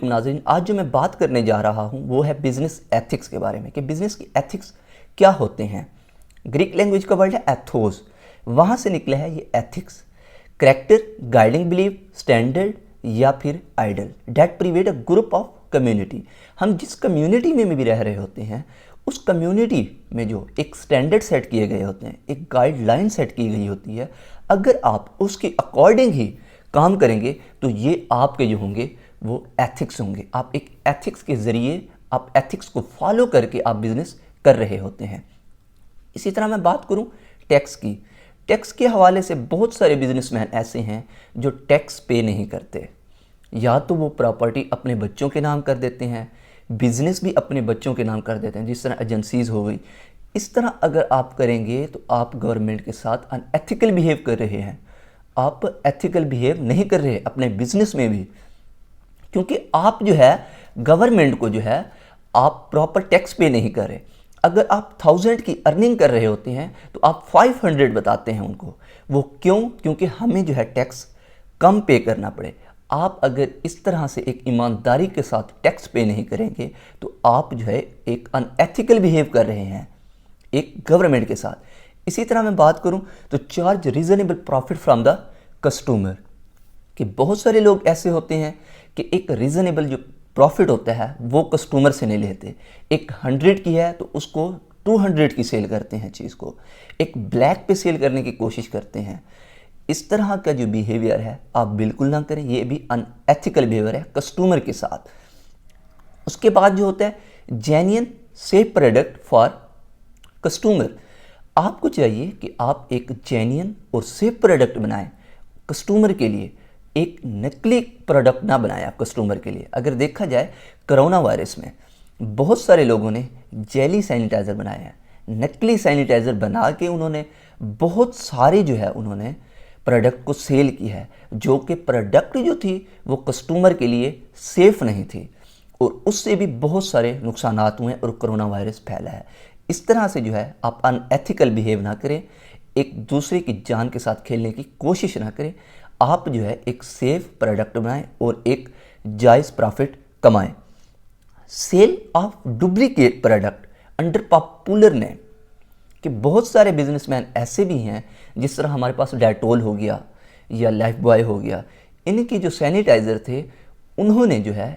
नाज़रीन, आज जो मैं बात करने जा रहा हूँ वो है बिजनेस एथिक्स के बारे में कि बिजनेस की एथिक्स क्या होते हैं। ग्रीक लैंग्वेज का वर्ड है एथोस, वहाँ से निकला है ये ethics. Character, guiding belief, standard या फिर ideal that private a group of community. हम जिस कम्युनिटी में भी रह रहे होते हैं उस कम्युनिटी में जो एक स्टैंडर्ड सेट किए गए होते हैं, एक गाइडलाइन सेट की गई होती है, अगर आप उसके अकॉर्डिंग ही काम करेंगे तो ये आपके जो होंगे वो एथिक्स होंगे। आप एक एथिक्स के ज़रिए, आप एथिक्स को फॉलो करके आप बिज़नेस कर रहे होते हैं। इसी तरह मैं बात करूं टैक्स की। टैक्स के हवाले से बहुत सारे बिजनेसमैन ऐसे हैं जो टैक्स पे नहीं करते। या तो वो प्रॉपर्टी अपने बच्चों के नाम कर देते हैं, बिजनेस भी अपने बच्चों के नाम कर देते हैं, जिस तरह एजेंसीज हो गई। इस तरह अगर आप करेंगे तो आप गवर्नमेंट के साथ अनएथिकल बिहेव कर रहे हैं। आप एथिकल बिहेव नहीं कर रहे अपने बिजनेस में भी, क्योंकि आप जो है गवर्नमेंट को जो है आप प्रॉपर टैक्स पे नहीं कर रहे। अगर आप 1000 की अर्निंग कर रहे होते हैं तो आप 500 बताते हैं उनको। वो क्यों? क्योंकि हमें जो है टैक्स कम पे करना पड़े। आप अगर इस तरह से एक ईमानदारी के साथ टैक्स पे नहीं करेंगे तो आप जो है एक अनएथिकल बिहेव कर रहे हैं एक गवर्नमेंट के साथ। इसी तरह मैं बात करूं तो charge reasonable profit from the customer, कि बहुत सारे लोग ऐसे होते हैं कि एक रीज़नेबल जो प्रॉफिट होता है वो कस्टमर से नहीं लेते। एक 100 की है तो उसको 200 की सेल करते हैं चीज़ को, एक ब्लैक पे सेल करने की कोशिश करते हैं। इस तरह का जो बिहेवियर है आप बिल्कुल ना करें, ये भी अनएथिकल बिहेवियर है कस्टमर के साथ। उसके बाद जो होता है genuine safe product for customer. आपको चाहिए कि आप एक जेन्युइन और सेफ प्रोडक्ट बनाएं कस्टमर के लिए, एक नकली प्रोडक्ट ना बनाएं आप कस्टमर के लिए। अगर देखा जाए कोरोना वायरस में बहुत सारे लोगों ने जेली सैनिटाइज़र बनाए हैं, नकली सैनिटाइज़र बना के उन्होंने बहुत सारे जो है उन्होंने प्रोडक्ट को सेल की है, जो कि प्रोडक्ट जो थी वो कस्टमर के लिए सेफ़ नहीं थी और उससे भी बहुत सारे नुकसानात हुए और कोरोना वायरस फैला है। इस तरह से जो है आप अनएथिकल बिहेव ना करें, एक दूसरे की जान के साथ खेलने की कोशिश ना करें। आप जो है एक सेफ प्रोडक्ट बनाएं और एक जायज़ प्रॉफिट कमाएं। Sale of duplicate product under popular name, कि बहुत सारे बिजनेसमैन ऐसे भी हैं, जिस तरह हमारे पास डेटोल हो गया या लाइफ बॉय हो गया, इनके जो सैनिटाइज़र थे उन्होंने जो है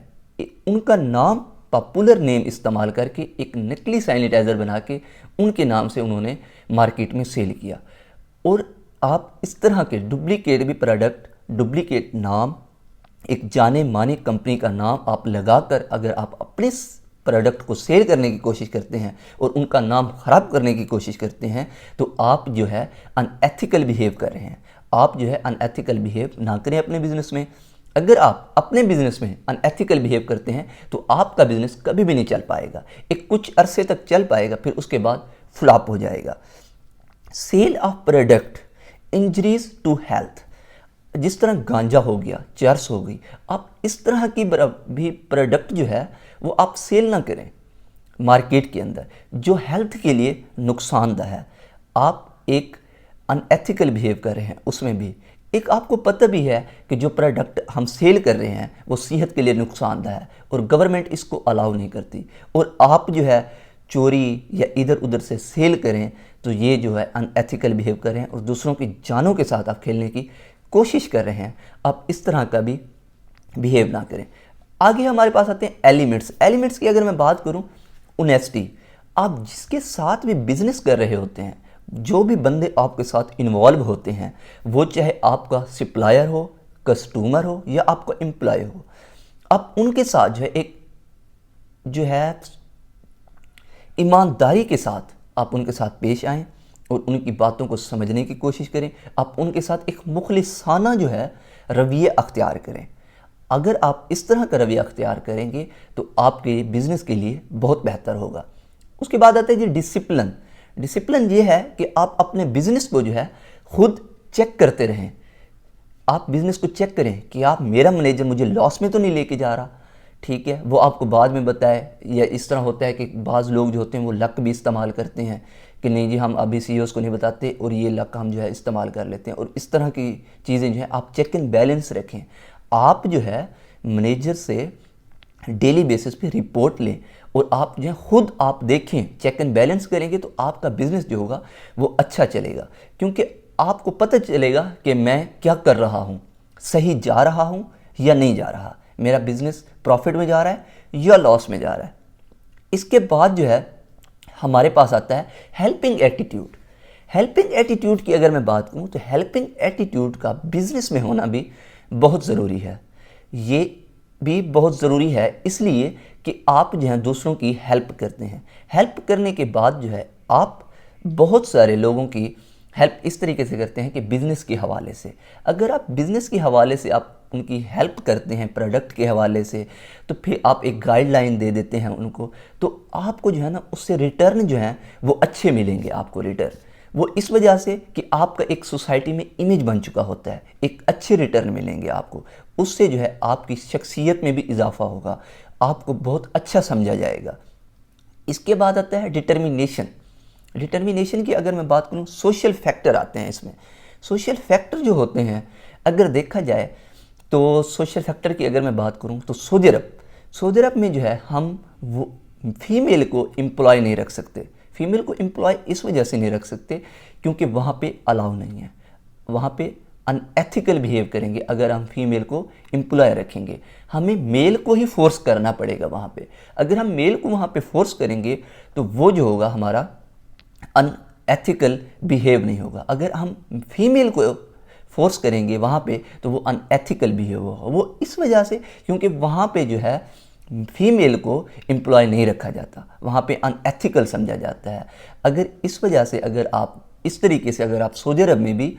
उनका नाम पॉपुलर नेम इस्तेमाल करके एक नकली सैनिटाइज़र बना के उनके नाम से उन्होंने मार्केट में सेल किया। और आप इस तरह के डुप्लीकेट भी प्रोडक्ट, डुप्लीकेट नाम, एक जाने माने कंपनी का नाम आप लगाकर अगर आप अपने प्रोडक्ट को सेल करने की कोशिश करते हैं और उनका नाम ख़राब करने की कोशिश करते हैं तो आप जो है अनएथिकल बिहेव कर रहे हैं। आप जो है अनएथिकल बिहेव ना करें अपने बिजनेस में। अगर आप अपने बिजनेस में अनएथिकल बिहेव करते हैं तो आपका बिजनेस कभी भी नहीं चल पाएगा। एक कुछ अरसे तक चल पाएगा, फिर उसके बाद फ्लॉप हो जाएगा। Sale of product injuries to health, जिस तरह गांजा हो गया, चर्स हो गई, आप इस तरह की भी प्रोडक्ट जो है वो आप सेल ना करें मार्केट के अंदर, जो हेल्थ के लिए नुकसानदा है। आप एक अनएथिकल बिहेव कर रहे हैं उसमें भी। एक आपको पता भी है कि जो प्रोडक्ट हम सेल कर रहे हैं वो सेहत के लिए नुकसानदा है और गवर्नमेंट इसको अलाउ नहीं करती, और आप जो है चोरी या इधर उधर से सेल करें तो ये जो है अनएथिकल बिहेव कर रहे हैं और दूसरों की जानों के साथ आप खेलने की कोशिश कर रहे हैं। आप इस तरह का भी बिहेव ना करें। आगे हमारे पास आते हैं एलिमेंट्स। एलिमेंट्स की अगर मैं बात करूं, ऑनेस्टी। आप जिसके साथ भी बिजनेस कर रहे होते हैं, जो भी बंदे आपके साथ इन्वॉल्व होते हैं, वो चाहे आपका सप्लायर हो, कस्टमर हो या आपका एम्प्लॉय हो, आप उनके साथ जो है एक जो है ईमानदारी के साथ आप उनके साथ पेश आएँ और उनकी बातों को समझने की कोशिश करें। आप उनके साथ एक मुखलिसाना जो है रवैया अख्तियार करें। अगर आप इस तरह का रवैया अख्तियार करेंगे तो आपके बिज़नेस के लिए बहुत बेहतर होगा। उसके बाद आता है जी डिसिप्लिन। डिसिप्लिन ये है कि आप अपने बिज़नेस को जो है खुद चेक करते रहें। आप बिज़नेस को चेक करें कि आप, मेरा मैनेजर मुझे लॉस में तो नहीं लेके जा रहा, ठीक है, वो आपको बाद में बताए। या इस तरह होता है कि बाज़ लोग जो होते हैं वो लक भी इस्तेमाल करते हैं कि नहीं जी हम अभी सीईओज़ को नहीं बताते और ये लक हम जो है इस्तेमाल कर लेते हैं, और इस तरह की चीज़ें जो है आप चेक एंड बैलेंस रखें। आप जो है मैनेजर से डेली बेसिस पे रिपोर्ट लें और आप जो है खुद आप देखें, चेक एंड बैलेंस करेंगे तो आपका बिजनेस जो होगा वो अच्छा चलेगा, क्योंकि आपको पता चलेगा कि मैं क्या कर रहा हूँ, सही जा रहा हूँ या नहीं जा रहा, मेरा बिजनेस प्रॉफिट में जा रहा है या लॉस में जा रहा है। इसके बाद जो है हमारे पास आता है हेल्पिंग एटीट्यूड। हेल्पिंग एटीट्यूड की अगर मैं बात करूं तो हेल्पिंग एटीट्यूड का बिजनेस में होना भी बहुत ज़रूरी है। ये भी बहुत ज़रूरी है इसलिए कि आप जो है दूसरों की हेल्प करते हैं। हेल्प करने के बाद जो है आप बहुत सारे लोगों की हेल्प इस तरीके से करते हैं कि बिज़नेस के हवाले से, अगर आप बिज़नेस के हवाले से आप उनकी हेल्प करते हैं प्रोडक्ट के हवाले से, तो फिर आप एक गाइडलाइन दे देते हैं उनको, तो आपको जो है ना उससे रिटर्न जो है वो अच्छे मिलेंगे आपको रिटर्न। वो इस वजह से कि आपका एक सोसाइटी में इमेज बन चुका होता है, एक अच्छे रिटर्न मिलेंगे आपको, उससे जो है आपकी शख्सियत में भी इजाफा होगा, आपको बहुत अच्छा समझा जाएगा। इसके बाद आता है डिटर्मिनेशन। डिटर्मिनेशन की अगर मैं बात करूं, सोशल फैक्टर आते हैं इसमें। सोशल फैक्टर जो होते हैं अगर देखा जाए तो सोशल फैक्टर की अगर मैं बात करूं तो सऊदी अरब में जो है हम वो फीमेल को एम्प्लॉय नहीं रख सकते। फीमेल को एम्प्लॉय इस वजह से नहीं रख सकते क्योंकि वहाँ पे अलाउ नहीं है, वहाँ पे अनएथिकल बिहेव करेंगे अगर हम फीमेल को एम्प्लॉय रखेंगे। हमें मेल को ही फोर्स करना पड़ेगा वहाँ पे। अगर हम मेल को वहाँ पे फोर्स करेंगे तो वो जो होगा हमारा अनएथिकल बिहेव नहीं होगा। अगर हम फीमेल को फोर्स करेंगे वहाँ पे तो वो अनएथिकल बिहेव होगा। वो इस वजह से क्योंकि वहाँ पे जो है फीमेल को एम्प्लॉय नहीं रखा जाता, वहाँ पे अनएथिकल समझा जाता है। अगर इस वजह से अगर आप इस तरीके से अगर आप सऊदी अरब में भी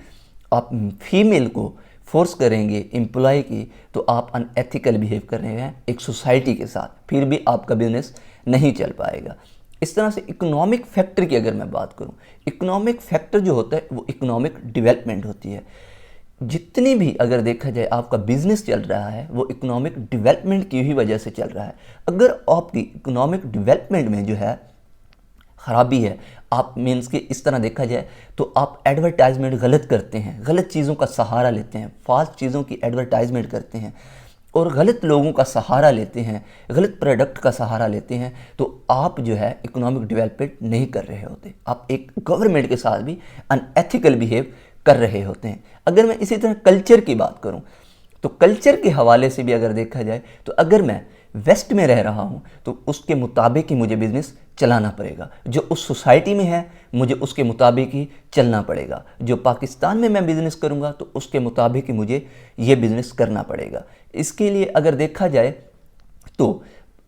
आप फीमेल को फोर्स करेंगे एम्प्लॉय की तो आप अनएथिकल बिहेव कर रहे हैं एक सोसाइटी के साथ, फिर भी आपका बिजनेस नहीं चल पाएगा। इस तरह से इकोनॉमिक फैक्टर की अगर मैं बात करूं, इकोनॉमिक फैक्टर जो होता है वो इकोनॉमिक डेवलपमेंट होती है। जितनी भी अगर देखा जाए आपका बिजनेस चल रहा है वो इकोनॉमिक डेवलपमेंट की ही वजह से चल रहा है। अगर आपकी इकोनॉमिक डेवलपमेंट में जो है ख़राबी है, आप मीन्स के इस तरह देखा जाए तो आप एडवर्टाइजमेंट गलत करते हैं, गलत चीज़ों का सहारा लेते हैं, फाल्स चीज़ों की एडवर्टाइजमेंट करते हैं और गलत लोगों का सहारा लेते हैं, गलत प्रोडक्ट का सहारा लेते हैं, तो आप जो है इकोनॉमिक डेवलपमेंट नहीं कर रहे होते, आप एक गवर्नमेंट के साथ भी अनएथिकल बिहेव कर रहे होते हैं। अगर मैं इसी तरह कल्चर की बात करूं तो कल्चर के हवाले से भी अगर देखा जाए तो अगर मैं वेस्ट में रह रहा हूं तो उसके मुताबिक ही मुझे बिज़नेस चलाना पड़ेगा, जो उस सोसाइटी में है मुझे उसके मुताबिक ही चलना पड़ेगा। जो पाकिस्तान में मैं बिज़नेस करूंगा तो उसके मुताबिक ही मुझे ये बिज़नेस करना पड़ेगा। इसके लिए अगर देखा जाए तो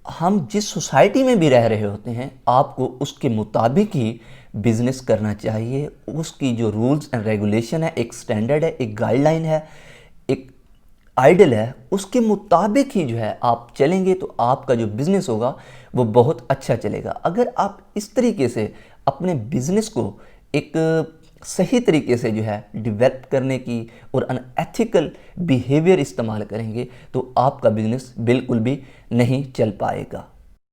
हम जिस सोसाइटी में भी रह रहे होते हैं आपको उसके मुताबिक ही बिज़नेस करना चाहिए। उसकी जो रूल्स एंड रेगुलेशन है, एक स्टैंडर्ड है, एक गाइडलाइन है, एक आइडल है, उसके मुताबिक ही जो है आप चलेंगे तो आपका जो बिज़नेस होगा वो बहुत अच्छा चलेगा। अगर आप इस तरीके से अपने बिज़नेस को एक सही तरीके से जो है डेवलप करने की और अनएथिकल बिहेवियर इस्तेमाल करेंगे तो आपका बिज़नेस बिल्कुल भी नहीं चल पाएगा।